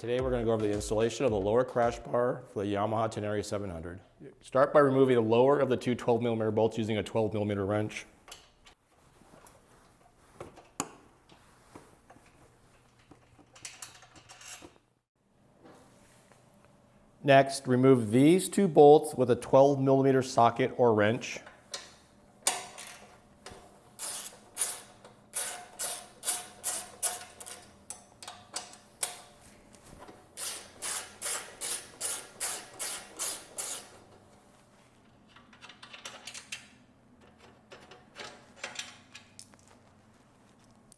Today we're going to go over the installation of the lower crash bar for the Yamaha Tenere 700. Start by removing the lower of the two 12mm bolts using a 12mm wrench. Next, remove these two bolts with a 12mm socket or wrench.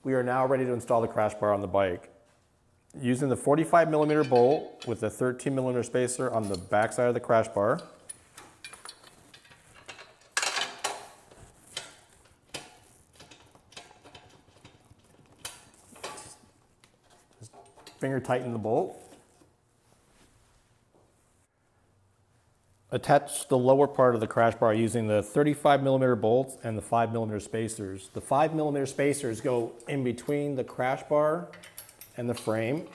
We are now ready to install the crash bar on the bike. Using the 45mm bolt with a 13mm spacer on the back side of the crash bar, finger tighten the bolt. Attach the lower part of the crash bar using the 35mm bolts and the 5mm spacers. The 5mm spacers go in between the crash bar and the frame.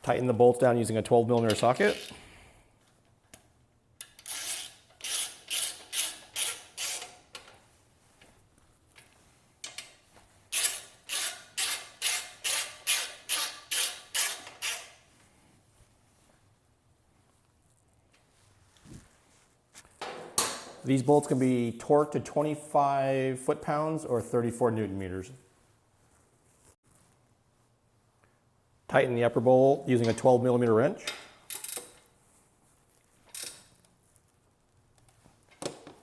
Tighten the bolts down using a 12mm socket. These bolts can be torqued to 25 foot-pounds or 34 Newton-meters. Tighten the upper bolt using a 12mm wrench.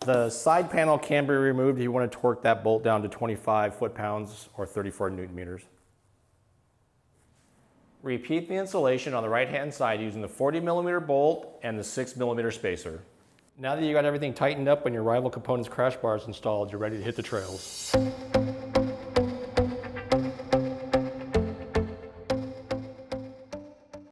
The side panel can be removed if you want to torque that bolt down to 25 foot-pounds or 34 Newton-meters. Repeat the installation on the right-hand side using the 40mm bolt and the 6mm spacer. Now that you got everything tightened up and your rival components crash bars installed, you're ready to hit the trails.